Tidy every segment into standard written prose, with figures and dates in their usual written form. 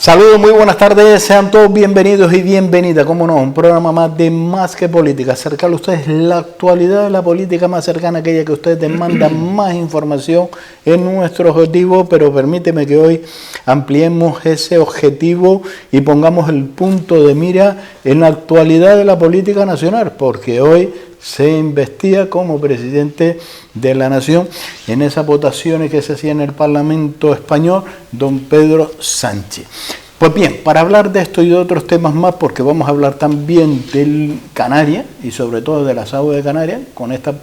Saludos, muy buenas tardes, sean todos bienvenidos y bienvenidas, como no, un programa más de Más que Política, acercarle a ustedes la actualidad de la política más cercana, aquella que ustedes demandan más información, es nuestro objetivo, pero permíteme que hoy ampliemos ese objetivo y pongamos el punto de mira en la actualidad de la política nacional, porque hoy se investiga como presidente de la Nación en esas votaciones que se hacían en el Parlamento español, don Pedro Sánchez. Pues bien, para hablar de esto y de otros temas más, porque vamos a hablar también del Canarias y sobre todo de las aguas de Canarias, con esta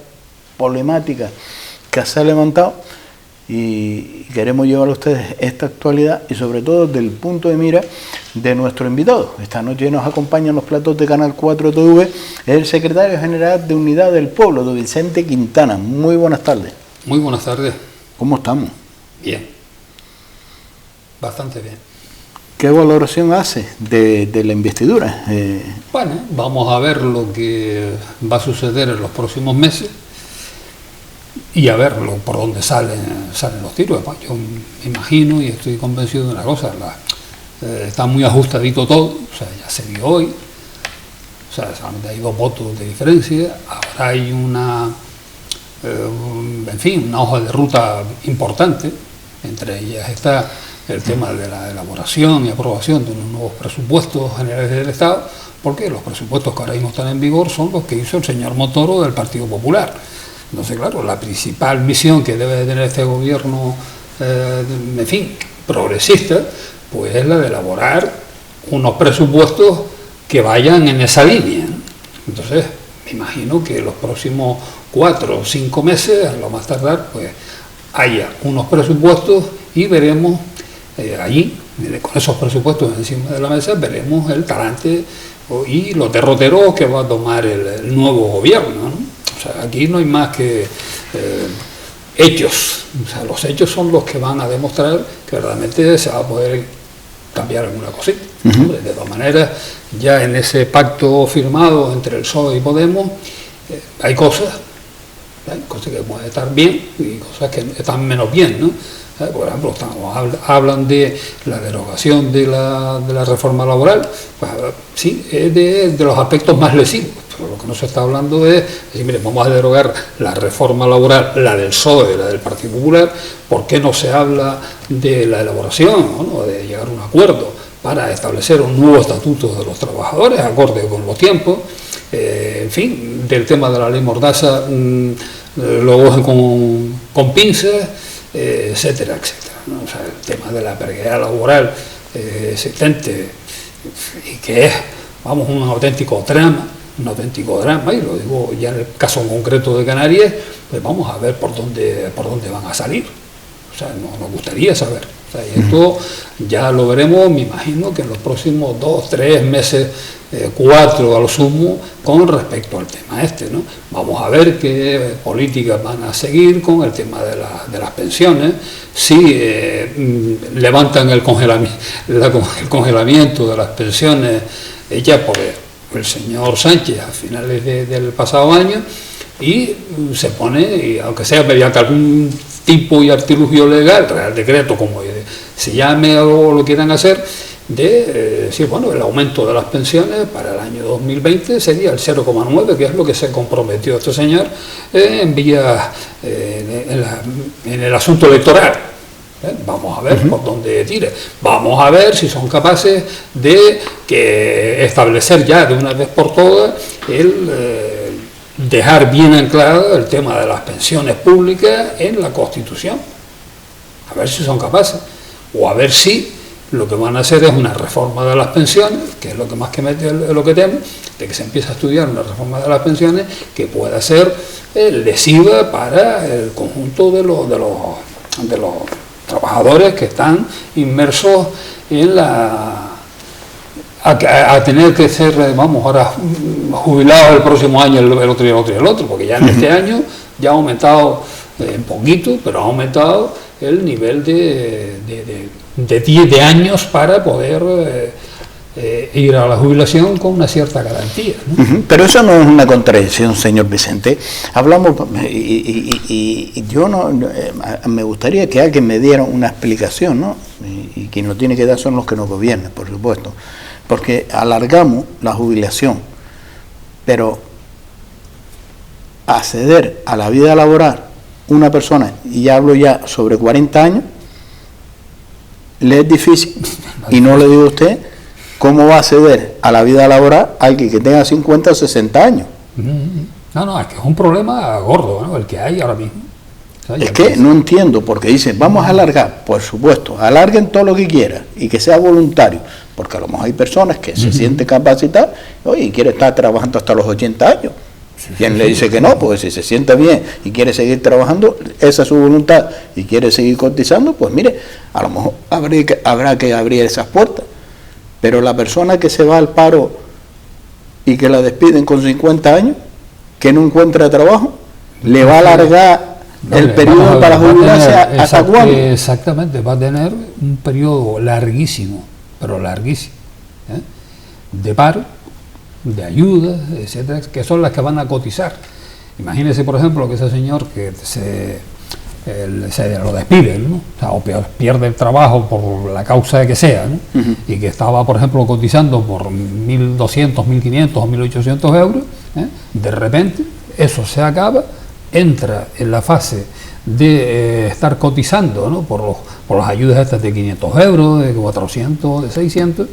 problemática que se ha levantado, y queremos llevar a ustedes esta actualidad y sobre todo desde el punto de mira de nuestro invitado. Esta noche nos acompaña en los platos de Canal 4 TV el secretario general de Unidad del Pueblo, don Vicente Quintana. Muy buenas tardes. Muy buenas tardes. ¿Cómo estamos? Bien. Bastante bien. ¿Qué valoración hace de la investidura? Bueno, vamos a ver lo que va a suceder en los próximos meses y a ver por dónde salen los tiros. Yo me imagino y estoy convencido de una cosa, está muy ajustadito todo, o sea, ya se vio hoy, o sea, solamente hay 2 votos de diferencia, ahora hay una hoja de ruta importante, entre ellas está el tema de la elaboración y aprobación de unos nuevos presupuestos generales del Estado, porque los presupuestos que ahora mismo están en vigor son los que hizo el señor Montoro del Partido Popular. Entonces, claro, la principal misión que debe tener este gobierno, progresista, pues es la de elaborar unos presupuestos que vayan en esa línea. Entonces, me imagino que los próximos 4 o 5 meses, a lo más tardar, pues haya unos presupuestos y veremos allí, con esos presupuestos encima de la mesa, veremos el talante y los derroteros que va a tomar el nuevo gobierno, ¿no? O sea, aquí no hay más que hechos. O sea, los hechos son los que van a demostrar que verdaderamente se va a poder cambiar alguna cosita. Hombre, de todas maneras, ya en ese pacto firmado entre el PSOE y Podemos, hay cosas que pueden estar bien y cosas que están menos bien, ¿no? Por ejemplo, hablan de la derogación de la reforma laboral, pues sí, es de los aspectos más lesivos. Lo que no se está hablando es decir, mire, vamos a derogar la reforma laboral, la del PSOE, la del Partido Popular. ¿Por qué no se habla de la elaboración, ¿no?, de llegar a un acuerdo para establecer un nuevo estatuto de los trabajadores, acorde con los tiempos? Del tema de la ley Mordaza, lo cogen con pinzas, etcétera, etcétera, ¿no? O sea, el tema de la precariedad laboral existente, y que es, un auténtico drama, y lo digo ya en el caso concreto de Canarias, pues vamos a ver por dónde van a salir. O sea, nos gustaría saber. O sea, y esto ya lo veremos, me imagino que en los próximos 2, 3 meses, 4 a lo sumo, con respecto al tema ¿no? Vamos a ver qué políticas van a seguir con el tema de las pensiones, si levantan el congelamiento de las pensiones ya por el señor Sánchez a finales del pasado año, y se pone, aunque sea mediante algún tipo y artilugio legal, Real Decreto, como se llame o lo quieran hacer, de decir, bueno, el aumento de las pensiones para el año 2020 sería el 0,9, que es lo que se comprometió este señor en el asunto electoral. Vamos a ver por dónde tire. Vamos a ver si son capaces de establecer ya de una vez por todas dejar bien anclado el tema de las pensiones públicas en la Constitución. A ver si son capaces. O a ver si lo que van a hacer es una reforma de las pensiones, que es lo que más que lo que temo, de que se empiece a estudiar una reforma de las pensiones que pueda ser lesiva para el conjunto de los trabajadores que están inmersos en a tener que ser, ahora jubilados el próximo año, el otro y el otro y el otro, porque ya en este año ya ha aumentado un poquito, pero ha aumentado el nivel de años para poder ir a la jubilación con una cierta garantía, ¿no? Pero eso no es una contradicción, señor Vicente. Hablamos, y yo no, me gustaría que alguien me diera una explicación, ¿no? Y quien lo tiene que dar son los que nos gobiernan, por supuesto, porque alargamos la jubilación, pero acceder a la vida laboral una persona, y ya hablo ya sobre 40 años, le es difícil, y no le digo a usted cómo va a acceder a la vida laboral alguien que tenga 50 o 60 años. No, es que es un problema gordo, ¿no? El que hay ahora mismo. O sea, es que no entiendo, porque dicen, vamos a alargar, por supuesto, alarguen todo lo que quieran y que sea voluntario, porque a lo mejor hay personas que se sienten capacitadas, oye, y quiere estar trabajando hasta los 80 años. ¿Quién le dice que no? Porque si se siente bien y quiere seguir trabajando, esa es su voluntad, y quiere seguir cotizando, pues mire, a lo mejor habrá que abrir esas puertas. Pero la persona que se va al paro y que la despiden con 50 años, que no encuentra trabajo, le va a alargar el periodo para jubilarse hasta cuándo. Exactamente, va a tener un periodo larguísimo, pero larguísimo, de paro, de ayudas, etcétera, que son las que van a cotizar. Imagínese, por ejemplo, que ese señor que se lo despiden, ¿no? O sea, o pierde el trabajo por la causa que sea, ¿no? Y que estaba, por ejemplo, cotizando por 1.200, 1.500 o 1.800 euros, de repente eso se acaba, entra en la fase de estar cotizando, ¿no? por las ayudas estas de 500 euros, de 400, de 600.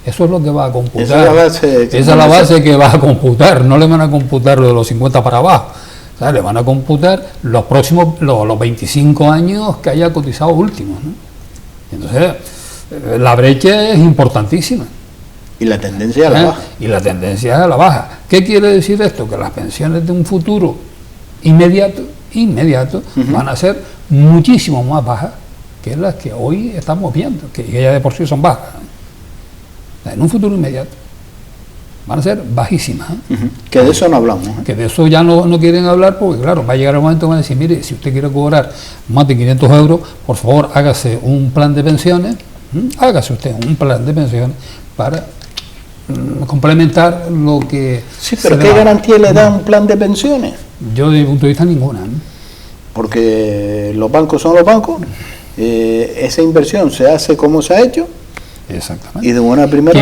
Eso es lo que va a computar. Esa es la base que va a computar. No le van a computar lo de los 50 para abajo. O sea, le van a computar los próximos, los 25 años que haya cotizado últimos, ¿no? Entonces, la brecha es importantísima. Y la tendencia a la baja. Y la tendencia a la baja. ¿Qué quiere decir esto? Que las pensiones de un futuro inmediato van a ser muchísimo más bajas que las que hoy estamos viendo, que ya de por sí son bajas, ¿no? En un futuro inmediato van a ser bajísimas, que de eso no hablamos, que de eso ya no quieren hablar, porque claro, va a llegar el momento que van a decir, mire, si usted quiere cobrar más de 500 euros, por favor hágase un plan de pensiones, hágase usted un plan de pensiones para complementar lo que... Sí, pero ¿qué garantía le da un plan de pensiones? Yo desde mi punto de vista ninguna, ¿no? Porque los bancos son los bancos, esa inversión se hace como se ha hecho. Exactamente. Y de buena primera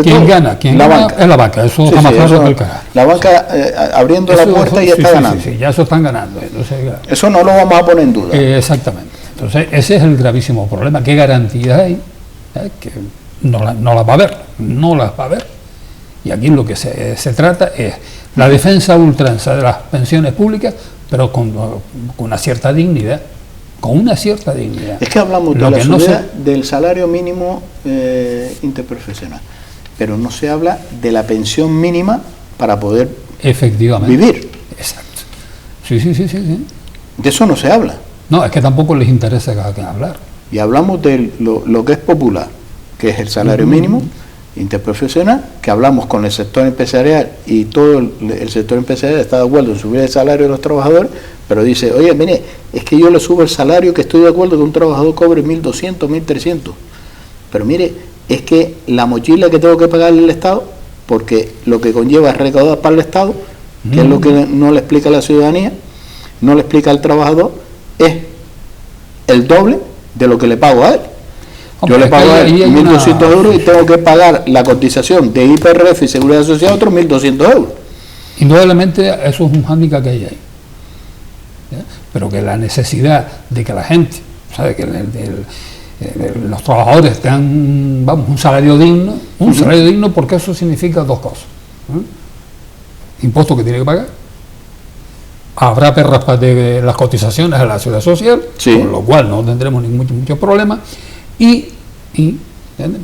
¿Quién gana es la banca, eso está más claro que el carajo. La banca abriendo la puerta ya está ganando. Sí, ya eso están ganando. Entonces, claro. Eso no lo vamos a poner en duda. Exactamente. Entonces, ese es el gravísimo problema. ¿Qué garantías hay? Que no las va a haber, no las va a haber. Y aquí lo que se trata es la defensa a ultranza de las pensiones públicas, pero con una cierta dignidad. Con una cierta dignidad. Es que hablamos de la subida del salario mínimo interprofesional, pero no se habla de la pensión mínima para poder vivir. Exacto. Sí. De eso no se habla. No, es que tampoco les interesa hablar. Y hablamos de lo que es popular, que es el salario mínimo interprofesional, que hablamos con el sector empresarial y todo el sector empresarial está de acuerdo en subir el salario de los trabajadores, pero dice, oye, mire, es que yo le subo el salario, que estoy de acuerdo que un trabajador cobre 1.200, 1.300, pero mire, es que la mochila que tengo que pagarle al Estado, porque lo que conlleva es recaudar para el Estado, que es lo que no le explica a la ciudadanía, no le explica al trabajador, es el doble de lo que le pago a él. Yo le pago a él 1.200 euros y tengo que pagar la cotización de IPRF y Seguridad Social otros 1.200 euros. Indudablemente eso es un hándicap que hay ahí. ¿Ya? Pero que la necesidad de que la gente, ¿sabe? Que los trabajadores tengan un salario digno, porque eso significa dos cosas. Impuestos que tiene que pagar, habrá perras de las cotizaciones a la Seguridad Social, con lo cual no tendremos muchos problemas, y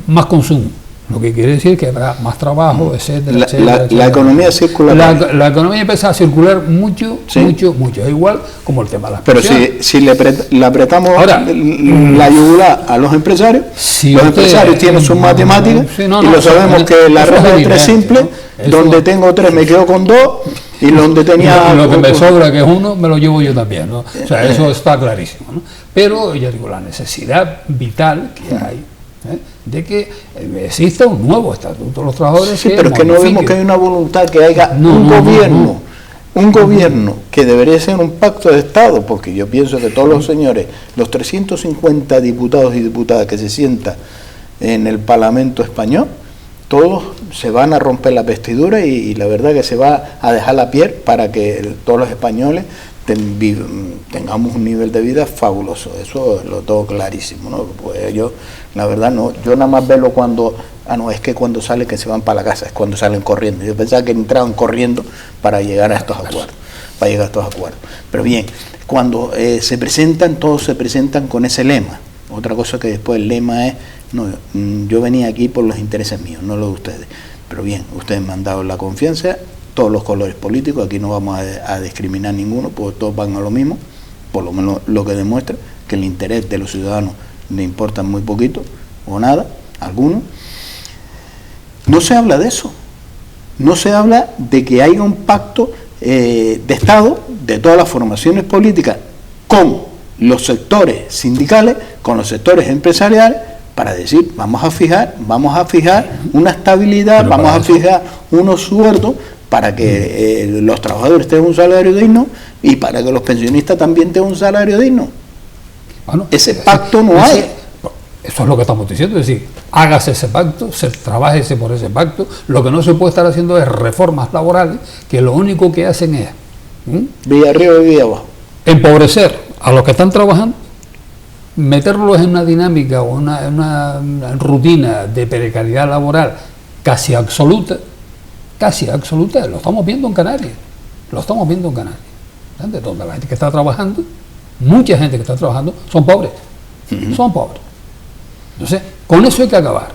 más consumo, lo que quiere decir que habrá más trabajo, etcétera. La economía circular. La economía empieza a circular mucho. Es igual como el tema de las pensiones. Pero si le apretamos ahora la yugular a los empresarios, los empresarios tienen sus matemáticas y lo sabemos que la regla de tres simple, ¿no? Donde tengo tres me quedo con dos y donde tenía... Lo que me sobra, que es uno, me lo llevo yo también, ¿no? O sea, eso está clarísimo, ¿no? Pero, ya digo, la necesidad vital que hay de que exista un nuevo estatuto de los trabajadores. Sí, pero es que no vemos que hay una voluntad, que haya un gobierno que debería ser un pacto de Estado, porque yo pienso que todos los señores, los 350 diputados y diputadas que se sientan en el Parlamento español, todos se van a romper la vestidura y la verdad que se va a dejar la piel para que todos los españoles tengamos un nivel de vida fabuloso. Eso lo tengo clarísimo, ¿no? Pues yo, la verdad, no, yo nada más veo cuando, no, es que cuando salen que se van para la casa, es cuando salen corriendo. Yo pensaba que entraban corriendo para llegar a estos acuerdos, pero bien, cuando se presentan, todos se presentan con ese lema. Otra cosa que después el lema es, no, yo venía aquí por los intereses míos, no los de ustedes. Pero bien, ustedes me han dado la confianza, todos los colores políticos, aquí no vamos a discriminar ninguno, porque todos van a lo mismo, por lo menos lo que demuestra que el interés de los ciudadanos le importa muy poquito, o nada, algunos. No se habla de eso, no se habla de que haya un pacto de Estado de todas las formaciones políticas con los sectores sindicales, con los sectores empresariales, para decir, vamos a fijar una estabilidad, vamos a fijar unos sueldos para que los trabajadores tengan un salario digno y para que los pensionistas también tengan un salario digno. Bueno, ese pacto no hay. Eso es lo que estamos diciendo, es decir, hágase ese pacto, trabájese por ese pacto. Lo que no se puede estar haciendo es reformas laborales que lo único que hacen es vía arriba y vía abajo, empobrecer a los que están trabajando, meterlos en una dinámica o una rutina de precariedad laboral casi absoluta, lo estamos viendo en Canarias, donde la gente que está trabajando, mucha gente que está trabajando, son pobres, Entonces, con eso hay que acabar.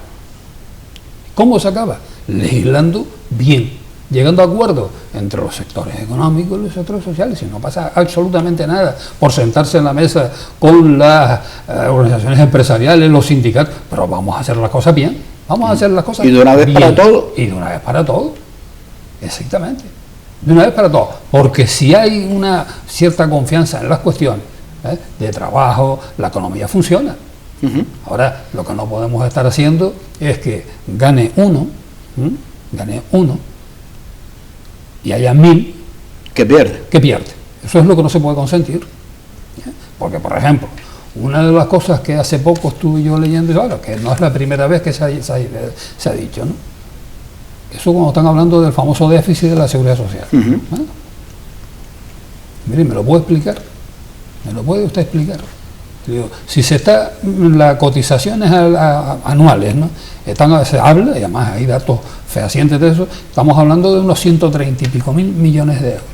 ¿Cómo se acaba? Legislando bien, llegando a acuerdos entre los sectores económicos y los sectores sociales, si no pasa absolutamente nada por sentarse en la mesa con las organizaciones empresariales, los sindicatos, pero vamos a hacer las cosas bien, y de una vez bien, para todo. Y de una vez para todo, exactamente, de una vez para todo, porque si hay una cierta confianza en las cuestiones de trabajo, la economía funciona. Ahora, lo que no podemos estar haciendo es que gane uno y haya 1000 que pierde. Eso es lo que no se puede consentir. Porque, por ejemplo, una de las cosas que hace poco estuve yo leyendo, que no es la primera vez que se ha dicho, ¿no? Eso cuando están hablando del famoso déficit de la seguridad social. Mire, ¿me lo puede explicar? ¿Me lo puede usted explicar? Digo, si se está, las cotizaciones anuales, ¿no? Se habla, y además hay datos fehacientes de eso, estamos hablando de unos 130 y pico mil millones de euros.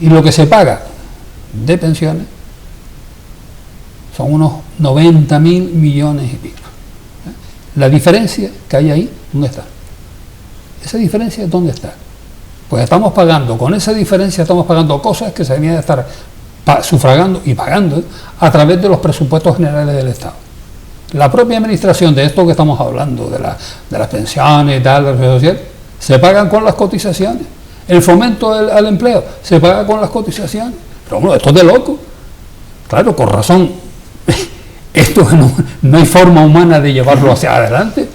Y lo que se paga de pensiones son unos 90.000 millones y pico. La diferencia que hay ahí, ¿dónde está? ¿Esa diferencia dónde está? Pues estamos pagando, con esa diferencia estamos pagando cosas que se deberían de estar sufragando y pagando a través de los presupuestos generales del Estado. La propia administración de esto que estamos hablando, de las pensiones y tal, de la seguridad social, se pagan con las cotizaciones. El fomento al empleo se paga con las cotizaciones. Pero bueno, esto es de loco. Claro, con razón. Esto no hay forma humana de llevarlo hacia adelante.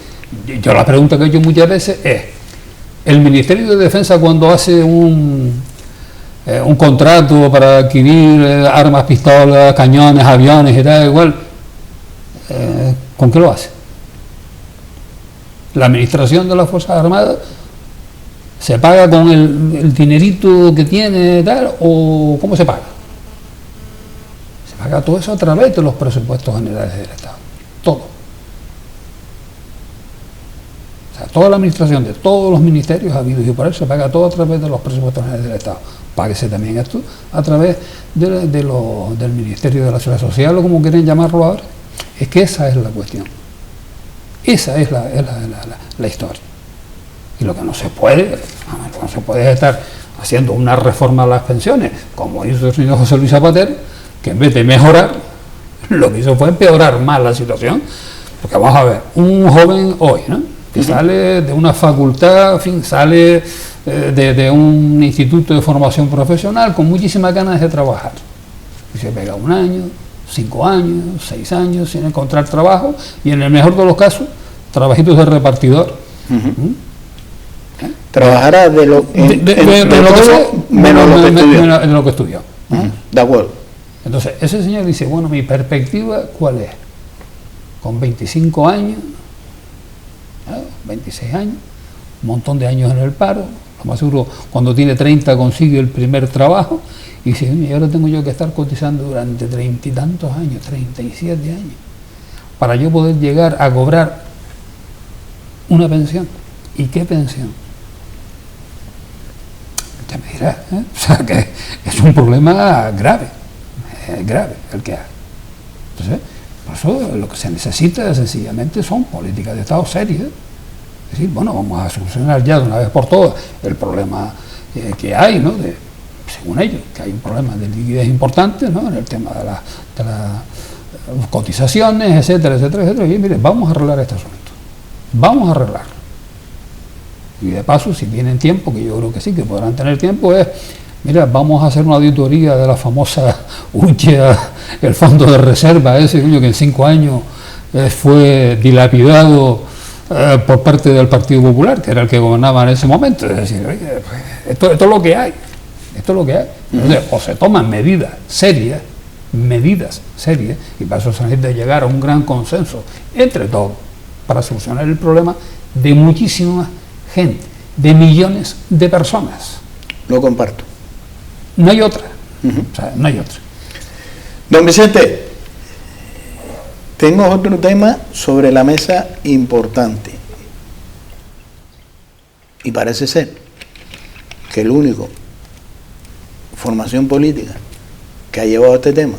Yo la pregunta que he hecho muchas veces es, el Ministerio de Defensa cuando hace un contrato para adquirir armas, pistolas, cañones, aviones y tal, igual, ¿con qué lo hace? La administración de las Fuerzas Armadas se paga con el dinerito que tiene, tal, o ¿cómo se paga? Se paga todo eso a través de los presupuestos generales del Estado, todo. O sea, toda la administración de todos los ministerios habidos y por eso se paga todo a través de los presupuestos generales del Estado. Páguese también esto a través del Ministerio de la Seguridad Social, o como quieren llamarlo ahora. Es que esa es la cuestión. Esa es la historia. Y lo que no se puede es estar haciendo una reforma a las pensiones, como hizo el señor José Luis Zapatero, que en vez de mejorar, lo que hizo fue empeorar más la situación. Porque vamos a ver, un joven hoy, ¿no?, que sale de una facultad, en fin, sale de un instituto de formación profesional con muchísimas ganas de trabajar. Y se pega 1 año, 5 años, 6 años sin encontrar trabajo y en el mejor de los casos, trabajitos de repartidor. Trabajará de lo que sea, menos lo que estudió. De acuerdo. Entonces, ese señor dice, bueno, mi perspectiva, ¿cuál es? Con 25 años, 26 años, un montón de años en el paro, lo más seguro, cuando tiene 30 consigue el primer trabajo, y dice, y ahora tengo yo que estar cotizando durante 30 y tantos años, 37 años, para yo poder llegar a cobrar una pensión. ¿Y qué pensión? Ya me dirá, o sea que es un problema grave, el que hay. Entonces, por eso lo que se necesita sencillamente son políticas de Estado serias. Es decir, bueno, vamos a solucionar ya de una vez por todas el problema que hay, ¿no? Según ellos, que hay un problema de liquidez importante, ¿no? En el tema de las cotizaciones, etcétera, etcétera, etcétera. Y mire, vamos a arreglar este asunto. Vamos a arreglarlo. Y de paso, si tienen tiempo, que yo creo que sí, que podrán tener tiempo, mira, vamos a hacer una auditoría de la famosa UCHEA, el fondo de reserva ese, que en 5 años fue dilapidado por parte del Partido Popular, que era el que gobernaba en ese momento. Es decir, oye, pues, esto es lo que hay, esto es lo que hay. Entonces, o se toman medidas serias, y para eso se necesita llegar a un gran consenso entre todos, para solucionar el problema de muchísima gente, de millones de personas. Lo comparto. No hay otra. O sea, no hay otra. Don Vicente, tengo otro tema sobre la mesa importante. Y parece ser que el único formación política que ha llevado este tema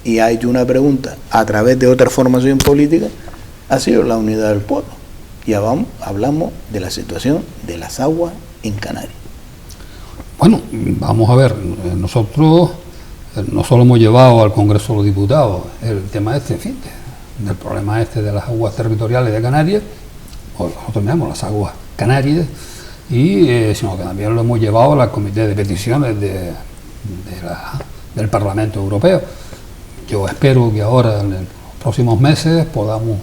y ha hecho una pregunta a través de otra formación política ha sido la Unidad del Pueblo. Ya hablamos de la situación de las aguas en Canarias. Bueno, vamos a ver, nosotros no solo hemos llevado al Congreso de los Diputados el tema en fin, del problema de las aguas territoriales de Canarias, o nosotros tenemos las aguas canarias, sino que también lo hemos llevado a la Comité de Peticiones del Parlamento Europeo. Yo espero que ahora, en los próximos meses, podamos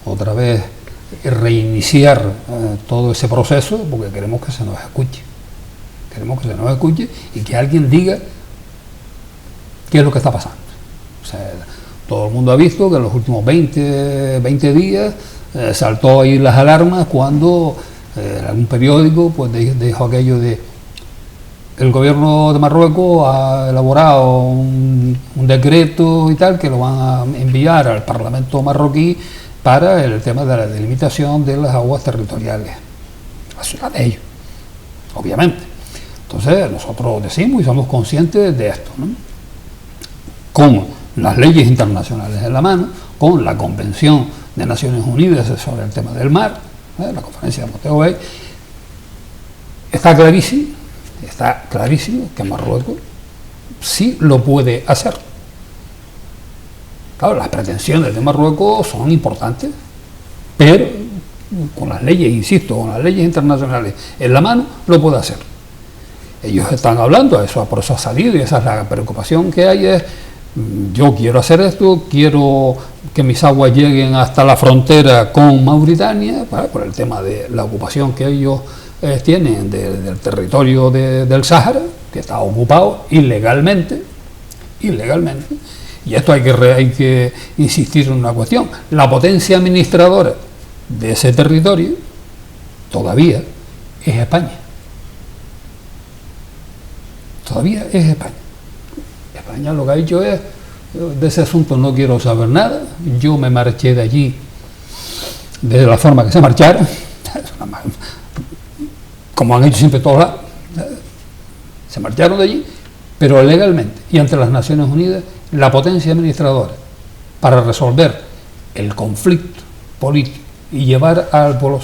otra vez reiniciar todo ese proceso, porque queremos que se nos escuche. Queremos que se nos escuche y que alguien diga qué es lo que está pasando. O sea, todo el mundo ha visto que en los últimos 20 días saltó ahí las alarmas cuando algún periódico pues dijo aquello de el gobierno de Marruecos ha elaborado un decreto y tal que lo van a enviar al Parlamento marroquí para el tema de la delimitación de las aguas territoriales, la ciudad de ellos, obviamente. Entonces nosotros decimos y somos conscientes de esto, ¿no? Con las leyes internacionales en la mano, con la Convención de Naciones Unidas sobre el tema del mar, la conferencia de Montego Bay, está clarísimo que Marruecos sí lo puede hacer. Claro, las pretensiones de Marruecos son importantes, pero con las leyes, insisto, con las leyes internacionales en la mano, lo puede hacer. Ellos están hablando, por eso ha salido, y esa es la preocupación que hay, es yo quiero hacer esto, quiero que mis aguas lleguen hasta la frontera con Mauritania, ¿vale? Por el tema de la ocupación que ellos tienen del territorio del Sáhara, que está ocupado ilegalmente, y esto hay que insistir en una cuestión. La potencia administradora de ese territorio todavía es España. Todavía es España. España lo que ha dicho es, de ese asunto no quiero saber nada, yo me marché de allí de la forma que se marcharon, como han hecho siempre todos lados, se marcharon de allí, pero legalmente y ante las Naciones Unidas, la potencia administradora para resolver el conflicto político y llevar al pueblo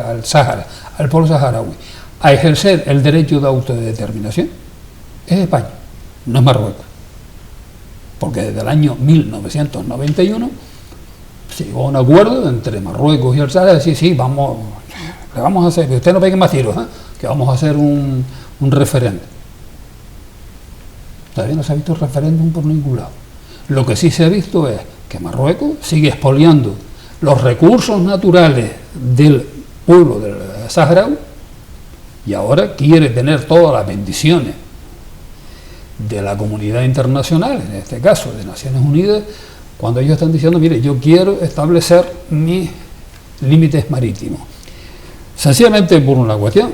al Sáhara, al pueblo saharaui, a ejercer el derecho de autodeterminación, es España, no es Marruecos. Porque desde el año 1991 se llegó a un acuerdo entre Marruecos y el Sáhara de decir, sí, le vamos a hacer, que ustedes no peguen más tiros, que vamos a hacer un referéndum. Todavía no se ha visto referéndum por ningún lado. Lo que sí se ha visto es que Marruecos sigue expoliando los recursos naturales del pueblo del Saharaui y ahora quiere tener todas las bendiciones de la comunidad internacional, en este caso de Naciones Unidas, cuando ellos están diciendo, mire, yo quiero establecer mis límites marítimos. Sencillamente por una cuestión,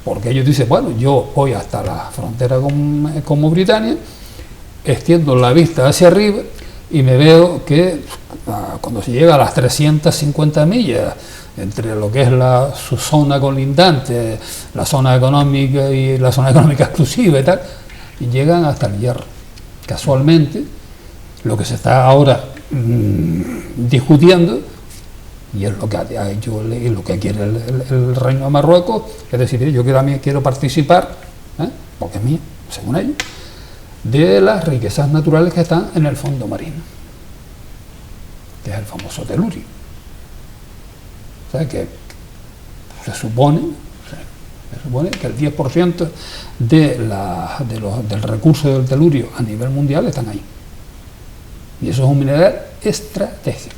porque ellos dicen, bueno, yo voy hasta la frontera con Mauritania, extiendo la vista hacia arriba y me veo que cuando se llega a las 350 millas entre lo que es su zona colindante, la zona económica y la zona económica exclusiva y tal, y llegan hasta el Hierro. Casualmente, lo que se está ahora discutiendo, y es lo que ha hecho y lo que quiere el Reino de Marruecos, es decir, yo quiero participar, porque es mío, según ellos, de las riquezas naturales que están en el fondo marino, que es el famoso telurio. O sea, que se supone que el 10% del recurso del telurio a nivel mundial están ahí. Y eso es un mineral estratégico.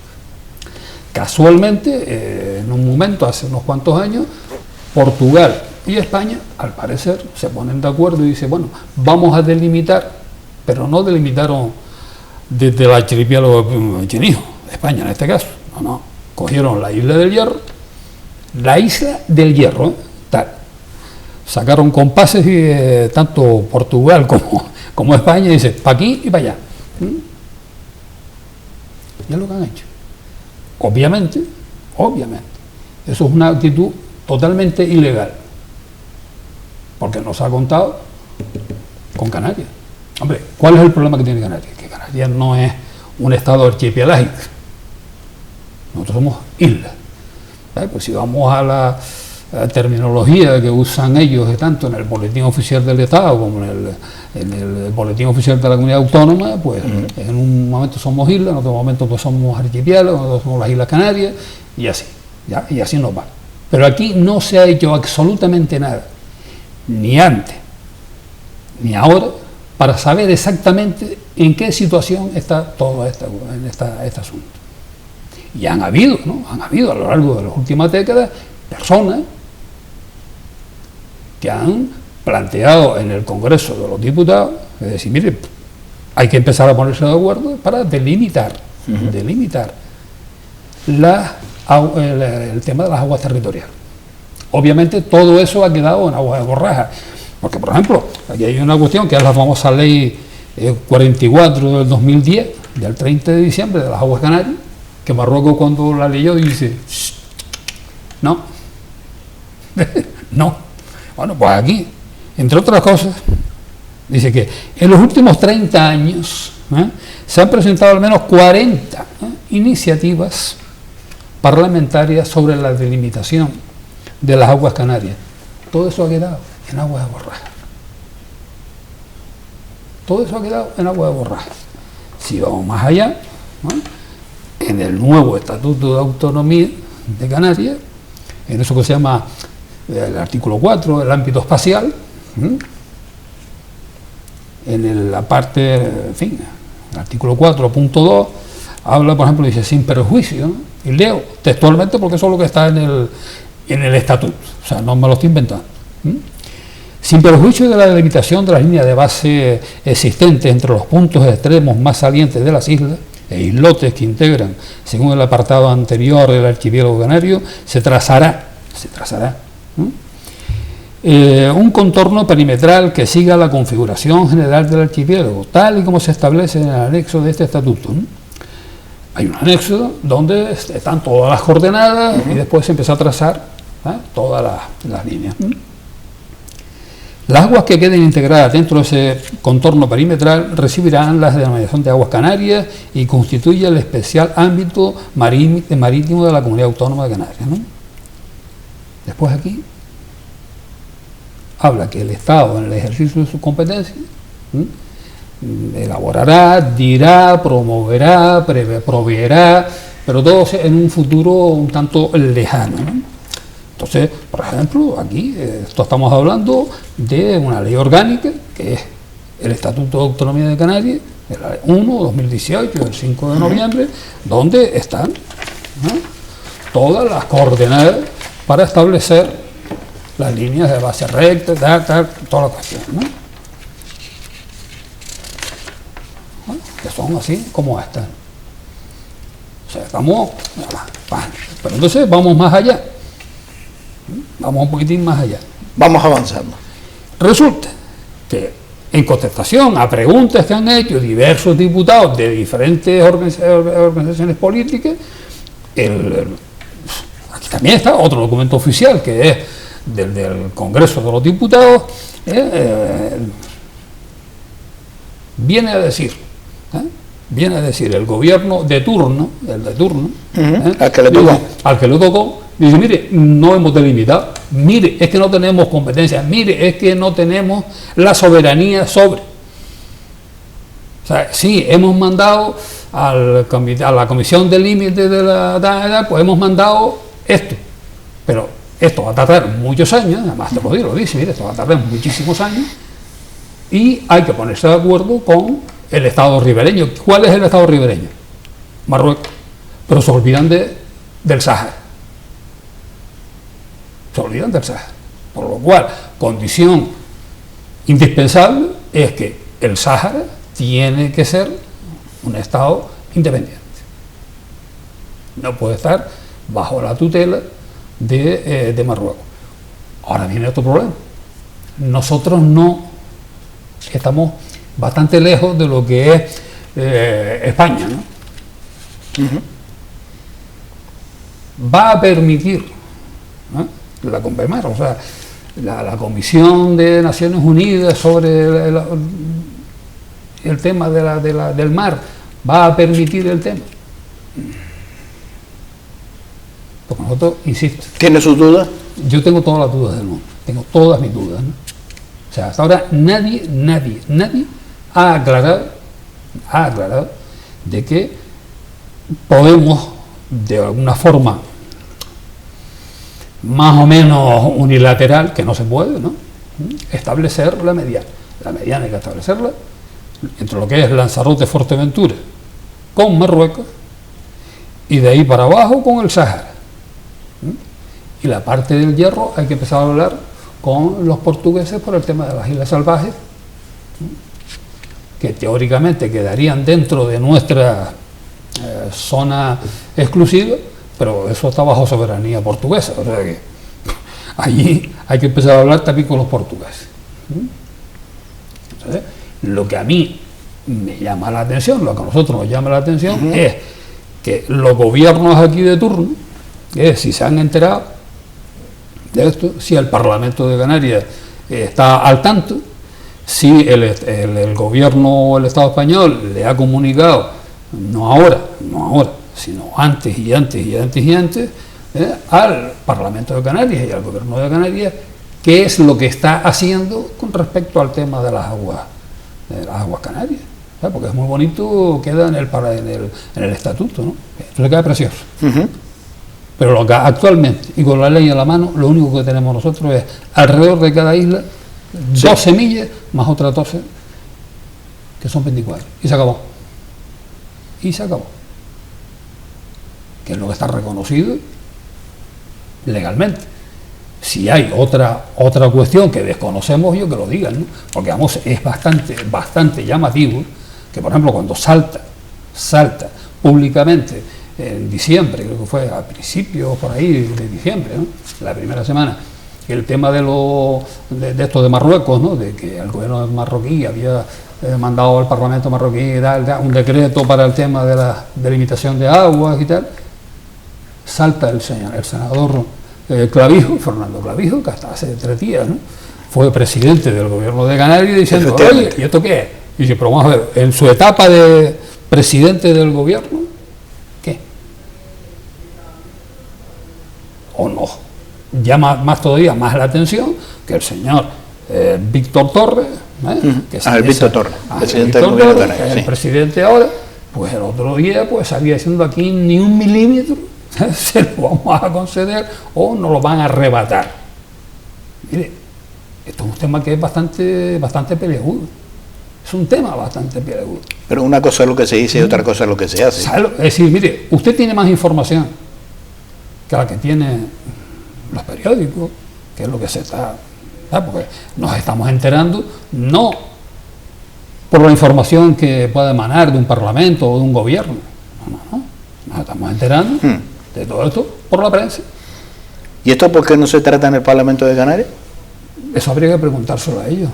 Casualmente, en un momento, hace unos cuantos años, Portugal y España, al parecer, se ponen de acuerdo y dicen, bueno, vamos a delimitar, pero no delimitaron desde el archipiélago chinijo, España en este caso, no, cogieron la isla del Hierro, tal, sacaron compases y tanto Portugal como España, y dicen, para aquí y para allá. Y es lo que han hecho. Obviamente, eso es una actitud totalmente ilegal, porque nos ha contado con Canarias. Hombre, ¿cuál es el problema que tiene Canarias? Que Canarias no es un estado archipelágico, nosotros somos islas. Pues si vamos a la terminología que usan ellos tanto en el boletín oficial del Estado como en el boletín oficial de la comunidad autónoma, pues en un momento somos islas, en otro momento pues somos archipiélagos, en otro somos las Islas Canarias, y así, ¿ya? Y así nos va. Pero aquí no se ha hecho absolutamente nada, ni antes, ni ahora, para saber exactamente en qué situación está todo este asunto. Y han habido a lo largo de las últimas décadas personas que han planteado en el Congreso de los Diputados, es decir, mire, hay que empezar a ponerse de acuerdo para delimitar el tema de las aguas territoriales. Obviamente todo eso ha quedado en aguas de borraja, porque por ejemplo, aquí hay una cuestión que es la famosa ley 44 del 2010, del 30 de diciembre, de las aguas canarias, que Marruecos cuando la leyó dice, no, no. Bueno, pues aquí, entre otras cosas, dice que en los últimos 30 años se han presentado al menos 40 iniciativas parlamentarias sobre la delimitación de las aguas canarias. Todo eso ha quedado en aguas de borraja. Todo eso ha quedado en aguas de borraja. Si vamos más allá, en el nuevo Estatuto de Autonomía de Canarias, en eso que se llama el artículo 4, el ámbito espacial, en la parte, en fin, el artículo 4.2, habla, por ejemplo, dice, sin perjuicio, ¿no? Y leo textualmente porque eso es lo que está en el estatuto, o sea, no me lo estoy inventando. Sin perjuicio de la delimitación de las líneas de base existentes entre los puntos extremos más salientes de las islas e islotes que integran, según el apartado anterior del archipiélago canario, se trazará un contorno perimetral que siga la configuración general del archipiélago, tal y como se establece en el anexo de este estatuto. Hay un anexo donde están todas las coordenadas y después se empieza a trazar todas las líneas. Las aguas que queden integradas dentro de ese contorno perimetral recibirán la denominación de aguas canarias y constituye el especial ámbito marítimo de la Comunidad Autónoma de Canarias, ¿no? Después aquí habla que el Estado, en el ejercicio de sus competencias, elaborará, dirá, promoverá, proveerá, pero todo en un futuro un tanto lejano, ¿no? Entonces, por ejemplo, aquí estamos hablando de una ley orgánica, que es el Estatuto de Autonomía de Canarias, el 1/2018, el 5 de noviembre, donde están, ¿no?, todas las coordenadas para establecer las líneas de base recta, toda la cuestión, ¿no? Bueno, que son así como están. O sea, estamos... Pero entonces vamos más allá. Vamos un poquitín más allá. Vamos avanzando. Resulta que en contestación a preguntas que han hecho diversos diputados de diferentes organizaciones políticas, aquí también está otro documento oficial que es del Congreso de los Diputados, viene a decir el gobierno de turno, al que le tocó. Al que le tocó, dice, mire, no hemos delimitado, mire, es que no tenemos competencia, mire, es que no tenemos la soberanía sobre. O sea, sí, hemos mandado a la comisión de límites de la pues hemos mandado esto, pero esto va a tardar muchos años, además te lo dice, mire, esto va a tardar muchísimos años, y hay que ponerse de acuerdo con el Estado ribereño. ¿Cuál es el Estado ribereño? Marruecos. Pero se olvidan del Sáhara. Se olvidan del Sáhara. Por lo cual, condición indispensable es que el Sáhara tiene que ser un Estado independiente. No puede estar bajo la tutela de Marruecos. Ahora viene otro problema. Nosotros no estamos bastante lejos de lo que es España, ¿no? Va a permitir, ¿no?, la CONVEMAR, o sea, la Comisión de Naciones Unidas sobre el tema del mar, va a permitir el tema. Porque nosotros, insisto, ¿Tiene sus dudas? yo tengo todas las dudas del mundo, tengo todas mis dudas, ¿no? O sea, hasta ahora nadie ha aclarado de que podemos, de alguna forma más o menos unilateral, que no se puede, ¿no?, establecer la mediana. La mediana hay que establecerla entre lo que es Lanzarote-Fuerteventura con Marruecos y de ahí para abajo con el Sáhara. Y la parte del Hierro hay que empezar a hablar con los portugueses por el tema de las Islas Salvajes, que teóricamente quedarían dentro de nuestra zona exclusiva, pero eso está bajo soberanía portuguesa, o sea que allí hay que empezar a hablar también con los portugueses. Entonces, lo que a mí me llama la atención, lo que a nosotros nos llama la atención, es que los gobiernos aquí de turno, si se han enterado de esto, si el Parlamento de Canarias está al tanto, si el gobierno o el Estado español le ha comunicado, no ahora, sino antes al Parlamento de Canarias y al gobierno de Canarias, qué es lo que está haciendo con respecto al tema de las aguas canarias, ¿sabes? Porque es muy bonito, queda en el estatuto, ¿no? Eso le queda precioso. Pero lo que actualmente, y con la ley en la mano, lo único que tenemos nosotros es alrededor de cada isla 12 millas más otras 12, que son 24. Y se acabó. Que es lo que está reconocido legalmente. Si hay otra cuestión que desconocemos, yo que lo digan, ¿no? Porque vamos, es bastante llamativo que, por ejemplo, cuando salta públicamente en diciembre, creo que fue a principios por ahí de diciembre, ¿no?, la primera semana, el tema de esto de Marruecos, ¿no?, de que el gobierno marroquí había mandado al Parlamento marroquí un decreto para el tema de la delimitación de aguas y tal, salta el senador Clavijo, Fernando Clavijo, que hasta hace 3 días, ¿no?, fue presidente del gobierno de Canarias, diciendo, oye, ¿y esto qué es? Y dice, pero vamos a ver, en su etapa de presidente del gobierno, ¿qué? ¿O no? Llama más todavía más la atención que el señor Víctor Torres, que es Víctor Torres, presidente del gobierno de Canarias, el presidente ahora, pues el otro día pues salía diciendo aquí ni 1 milímetro se lo vamos a conceder o nos lo van a arrebatar. Mire, esto es un tema que es bastante peleagudo. Es un tema bastante peliagudo. Pero una cosa es lo que se dice y otra cosa es lo que se hace. Es decir, mire, usted tiene más información que la que tienen los periódicos, que es lo que se está... Porque nos estamos enterando, no por la información que pueda emanar de un parlamento o de un gobierno, no. Nos estamos enterando de todo esto por la prensa. ¿Y esto por qué no se trata en el Parlamento de Canarias? Eso habría que preguntárselo a ellos.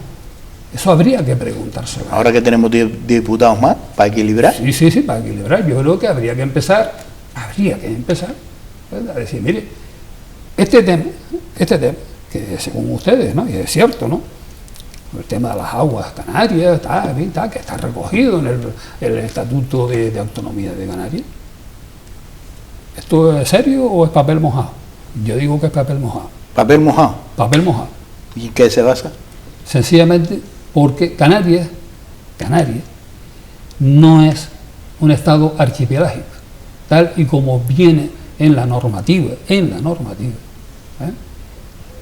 Eso habría que preguntárselo. Ahora que tenemos 10 diputados más, para equilibrar. Sí, para equilibrar. Yo creo que habría que empezar, ¿verdad? A decir, mire, este tema, que según ustedes, ¿no? Y es cierto, ¿no? El tema de las aguas canarias, que está recogido en el Estatuto de Autonomía de Canarias. ¿Esto es serio o es papel mojado? Yo digo que es papel mojado. ¿Papel mojado? Papel mojado. ¿Y en qué se basa? Sencillamente porque Canarias no es un estado archipelágico, tal y como viene en la normativa,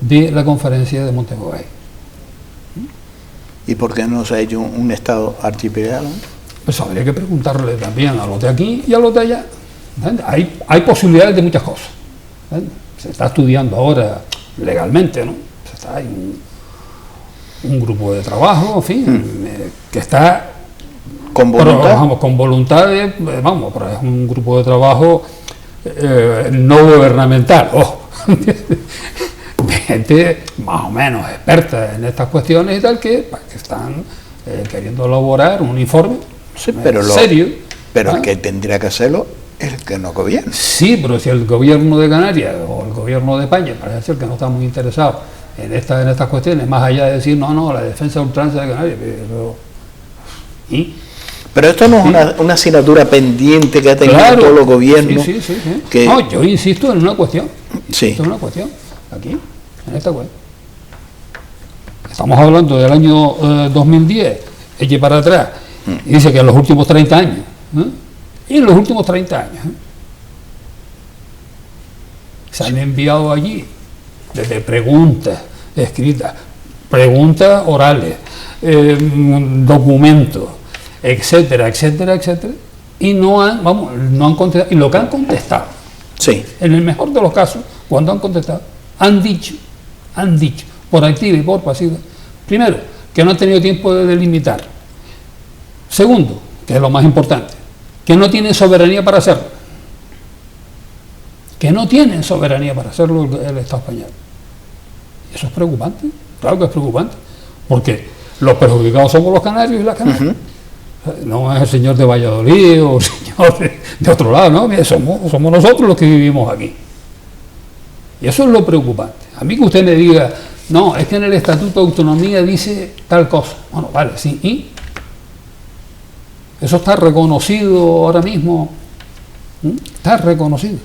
de la Conferencia de Montego Bay. ¿Y por qué no se ha hecho un estado archipiélago? Pues habría que preguntarle también a los de aquí y a los de allá. Hay posibilidades de muchas cosas. Se está estudiando ahora legalmente, ¿no? Hay un grupo de trabajo, en fin, que está con voluntad. Con voluntad, pero es un grupo de trabajo no gubernamental, gente más o menos experta en estas cuestiones y tal, que están queriendo elaborar un informe serio. Pero el que tendría que hacerlo es el que no gobierna. Sí, pero si el gobierno de Canarias o el gobierno de España parece ser que no está muy interesado en estas cuestiones, más allá de decir, no, la defensa de ultranza de Canarias, pero esto no es una asignatura pendiente que ha tenido todos los gobiernos. Sí. No, yo insisto en una cuestión. Aquí, en esta cuestión. Estamos hablando del año 2010, eche para atrás, y dice que en los últimos 30 años, y en los últimos 30 años, se han enviado allí desde preguntas escritas, preguntas orales, documentos, etcétera, y no han contestado. Y lo que han contestado, en el mejor de los casos, cuando han contestado, han dicho, por activa y por pasiva, primero, que no han tenido tiempo de delimitar. Segundo, que es lo más importante, que no tienen soberanía para hacerlo. Que no tienen soberanía para hacerlo el Estado español. Y eso es preocupante, claro que es preocupante, porque los perjudicados somos los canarios y las canarias. No es el señor de Valladolid o el señor de otro lado, no, mire, somos nosotros los que vivimos aquí. Y eso es lo preocupante. A mí que usted me diga, no, es que en el Estatuto de Autonomía dice tal cosa. Bueno, vale, sí, ¿y? Eso está reconocido ahora mismo, está reconocido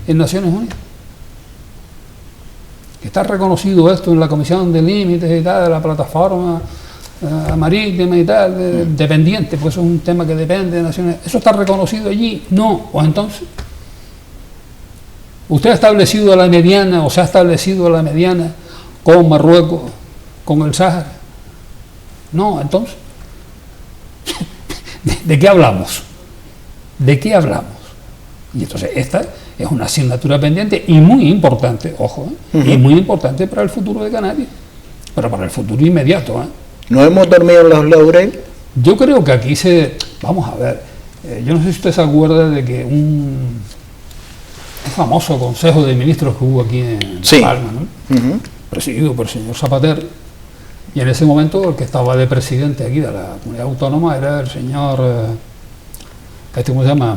en Naciones Unidas. Está reconocido esto en la Comisión de Límites y tal, de la plataforma marítima y tal, dependiente, pues eso es un tema que depende de Naciones Unidas. ¿Eso está reconocido allí? No. ¿O entonces? ¿Usted ha establecido la mediana o se ha establecido la mediana con Marruecos, con el Sáhara? No, entonces. ¿De qué hablamos? ¿De qué hablamos? Y entonces esta es una asignatura pendiente y muy importante, ojo, y muy importante para el futuro de Canarias, pero para el futuro inmediato. ¿No hemos dormido en los laureles? Yo creo que aquí vamos a ver, yo no sé si usted se acuerda de que un famoso Consejo de Ministros que hubo aquí en Palma, ¿no? Presidido por el señor Zapatero, y en ese momento el que estaba de presidente aquí de la comunidad autónoma era el señor, ¿cómo se llama?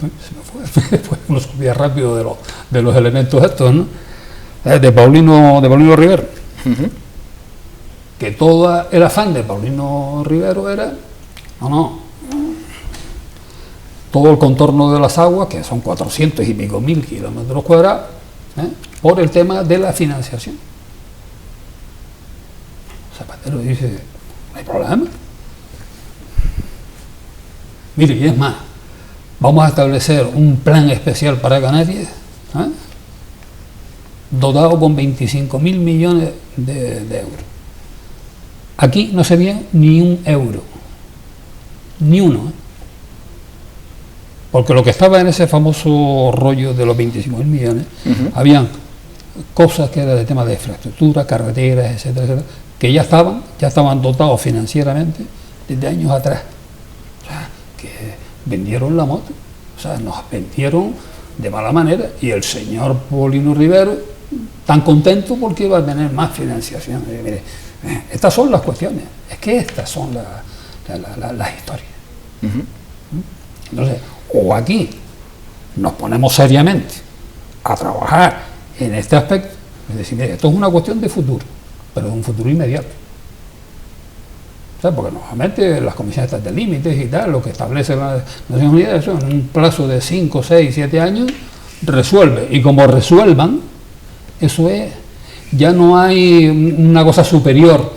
Se me fue, no subía rápido de los elementos estos, ¿no? De Paulino Rivero. Que todo el afán de Paulino Rivero era, todo el contorno de las aguas, que son 400 y pico mil kilómetros cuadrados, por el tema de la financiación. Zapatero dice, no hay problema. Mire, y es más, vamos a establecer un plan especial para Canarias, dotado con 25.000 millones de euros. Aquí no se veía ni un euro, ni uno, ¿eh? Porque lo que estaba en ese famoso rollo de los 25.000 millones, habían cosas que eran de tema de infraestructura, carreteras, etcétera, etcétera, que ya estaban dotados financieramente desde años atrás. O sea, que vendieron la moto, o sea, nos vendieron de mala manera, y el señor Paulino Rivero tan contento porque iba a tener más financiación. Mire, estas son las cuestiones, es que estas son las historias. Entonces, o aquí nos ponemos seriamente a trabajar en este aspecto, es decir, mire, esto es una cuestión de futuro, pero de un futuro inmediato. O sea, porque normalmente las comisiones estas de límites y tal, lo que establece la Naciones Unidas, eso en un plazo de 5, 6, 7 años, resuelve. Y como resuelvan, eso es, ya no hay una cosa superior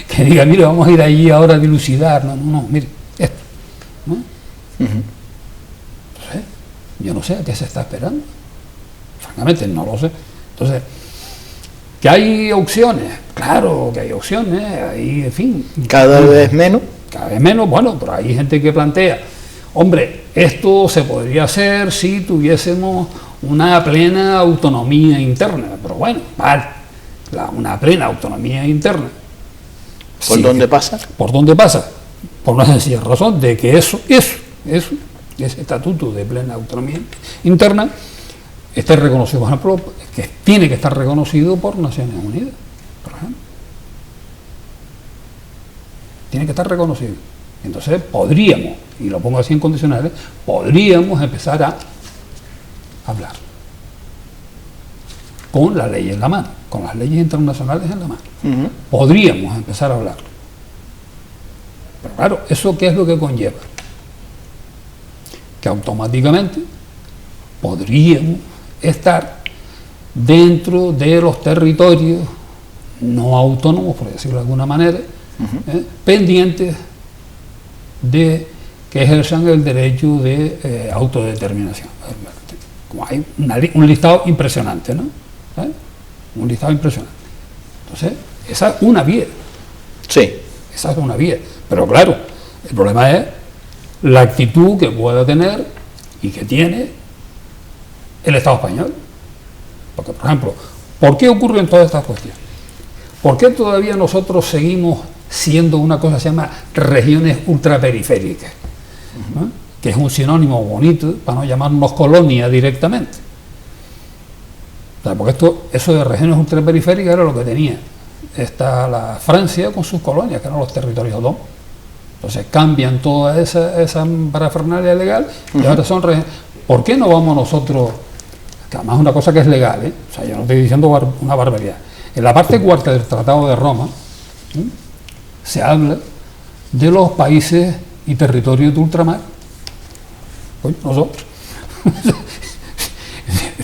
que diga, mire, vamos a ir allí ahora a dilucidar. No, mire, esto, ¿no? Entonces, yo no sé a qué se está esperando. Francamente, no lo sé. Entonces, ¿que hay opciones? Claro que hay opciones, hay, en fin. Cada vez menos. Cada vez menos, bueno, pero hay gente que plantea, hombre, esto se podría hacer si tuviésemos una plena autonomía interna, pero bueno, vale, una plena autonomía interna. ¿Por dónde pasa? ¿Por dónde pasa? Por una sencilla razón de que ese estatuto de plena autonomía interna esté reconocido, por ejemplo, que tiene que estar reconocido por Naciones Unidas, por ejemplo. Tiene que estar reconocido. Entonces podríamos, y lo pongo así en condicionales, podríamos empezar a hablar con la ley en la mano, con las leyes internacionales en la mano. Podríamos empezar a hablar. Pero claro, ¿eso qué es lo que conlleva? Que automáticamente podríamos estar dentro de los territorios no autónomos, por decirlo de alguna manera, pendientes de que ejerzan el derecho de autodeterminación. Como hay un listado impresionante, ¿no? Un listado impresionante. Entonces, esa es una vía. Sí. Esa es una vía. Pero claro, el problema es la actitud que pueda tener y que tiene el Estado español. Porque, por ejemplo, ¿por qué ocurren todas estas cuestiones? ¿Por qué todavía nosotros seguimos siendo una cosa que se llama regiones ultraperiféricas? ¿No? Que es un sinónimo bonito para no llamarnos colonia directamente. O sea, porque eso de regiones ultraperiféricas era lo que tenía la Francia con sus colonias, que eran los territorios autónomos. Entonces cambian toda esa parafernalia legal y ahora son regiones. ¿Por qué no vamos nosotros, que además es una cosa que es legal, o sea, yo no estoy diciendo una barbaridad, en la parte cuarta del Tratado de Roma se habla de los países y territorios de ultramar? Pues nosotros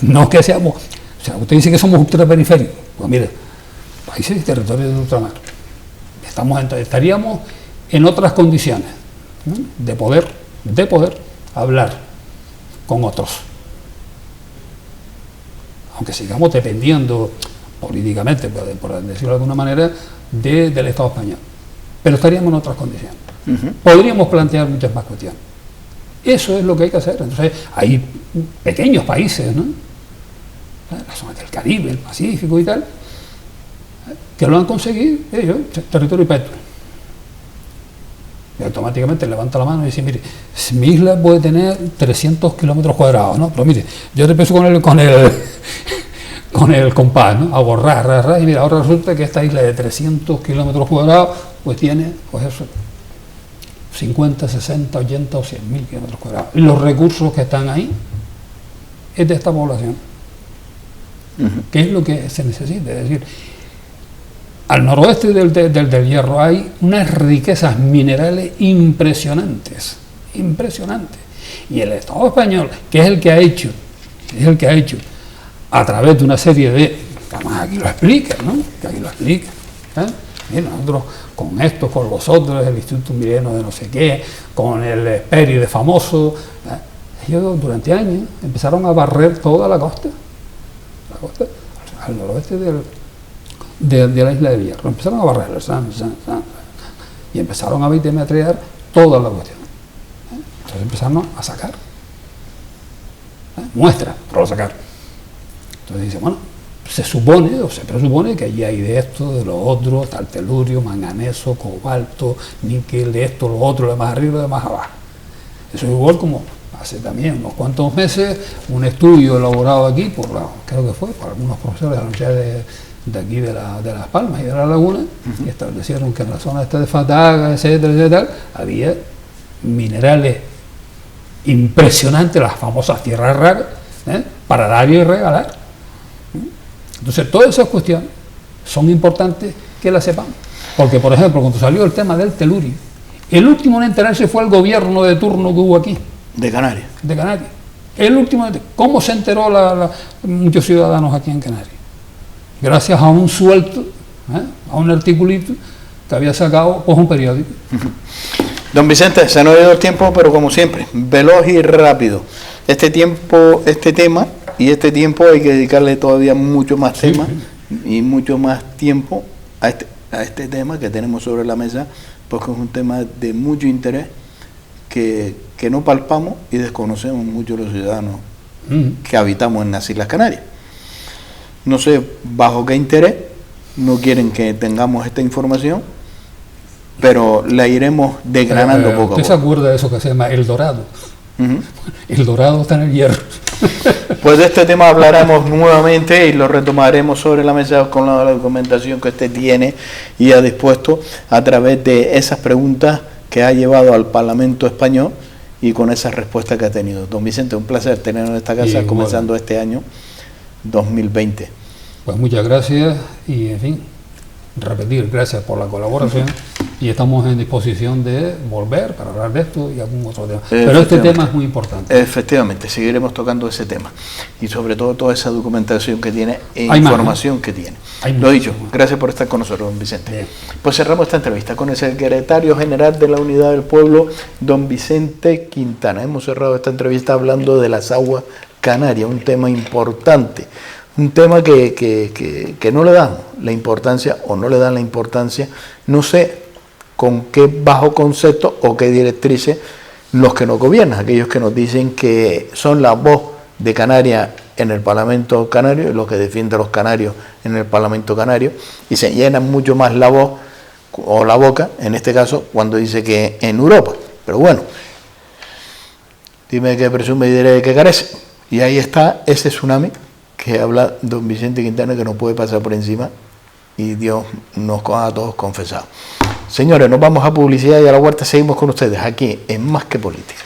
no que seamos, o sea, usted dice que somos ultraperiféricos, pues mire, países y territorios de ultramar, estaríamos en otras condiciones, ¿no? de poder hablar con otros, aunque sigamos dependiendo políticamente, por decirlo de alguna manera, del Estado español, pero estaríamos en otras condiciones. Podríamos plantear muchas más cuestiones. Eso es lo que hay que hacer. Entonces, hay pequeños países, ¿no? La zona del Caribe, el Pacífico y tal, que lo han conseguido, territorio petro. Y automáticamente levanta la mano y dice, mire, mi isla puede tener 300 kilómetros cuadrados, ¿no? Pero mire, yo te empiezo con el compás, ¿no? A borrar, y mira, ahora resulta que esta isla de 300 kilómetros cuadrados, pues tiene, pues eso, 50, 60, 80 o 100.000 kilómetros cuadrados. Y los recursos que están ahí es de esta población. ¿Qué es lo que se necesita? Es decir, al noroeste del Hierro hay unas riquezas minerales impresionantes. Y el Estado español, que es el que ha hecho, a través de una serie de, además aquí lo explica, ¿no? Que aquí lo explica. Mira, nosotros con esto, con los otros, el Instituto Mireno de no sé qué, con el Peri de famoso, ellos durante años empezaron a barrer toda la costa al noroeste de la isla de Hierro. Empezaron a barrer, y empezaron a vitimetrear toda la cuestión. Entonces empezaron a sacar muestras para sacar. Entonces dice, bueno, se supone o se presupone que allí hay de esto, de lo otro, tal telurio, manganeso, cobalto, níquel, de esto, lo otro, de más arriba, de más abajo. Eso es igual como hace también unos cuantos meses un estudio elaborado aquí por algunos profesores de la Universidad de aquí de Las Palmas y de La Laguna, que establecieron que en la zona esta de Fataga, etcétera, etcétera, había minerales impresionantes, las famosas tierras raras, para dar y regalar. Entonces todas esas cuestiones son importantes que las sepamos, porque por ejemplo cuando salió el tema del telurio, el último en enterarse fue el gobierno de turno que hubo aquí de Canarias. El último. ¿Cómo se enteró muchos ciudadanos aquí en Canarias? Gracias a un suelto, a un articulito que había sacado pues, un periódico. Don Vicente, se nos ha ido el tiempo, pero como siempre, veloz y rápido. Este tema y este tiempo hay que dedicarle todavía mucho más tema y mucho más tiempo a este tema que tenemos sobre la mesa, porque es un tema de mucho interés que no palpamos y desconocemos mucho los ciudadanos que habitamos en las Islas Canarias. No sé bajo qué interés no quieren que tengamos esta información, pero la iremos desgranando poco a poco. ¿Usted se acuerda de eso que se llama El Dorado? El Dorado está en el Hierro. Pues de este tema hablaremos nuevamente y lo retomaremos sobre la mesa con la documentación que usted tiene y ha dispuesto a través de esas preguntas que ha llevado al Parlamento español y con esas respuestas que ha tenido. Don Vicente, un placer tenerlo en esta casa comenzando este año 2020. Pues muchas gracias y en fin, repetir, gracias por la colaboración y estamos en disposición de volver para hablar de esto y algún otro tema. Pero este tema es muy importante. Efectivamente, seguiremos tocando ese tema y sobre todo toda esa documentación que tiene e información que tiene. Lo dicho, gracias por estar con nosotros, don Vicente. Bien. Pues cerramos esta entrevista con el secretario general de la Unidad del Pueblo, don Vicente Quintana. Hemos cerrado esta entrevista hablando de las aguas canarias, un tema importante. Un tema que no le dan la importancia o no le dan la importancia, no sé con qué bajo concepto o qué directrices los que nos gobiernan, aquellos que nos dicen que son la voz de Canarias en el Parlamento Canario, los que defienden a los canarios en el Parlamento Canario, y se llenan mucho más la voz o la boca, en este caso, cuando dice que en Europa. Pero bueno, dime qué presume y diré de qué carece. Y ahí está ese tsunami que habla don Vicente Quintana, que nos puede pasar por encima y Dios nos coja a todos confesados. Señores, nos vamos a publicidad y a la vuelta seguimos con ustedes aquí en Más que Política.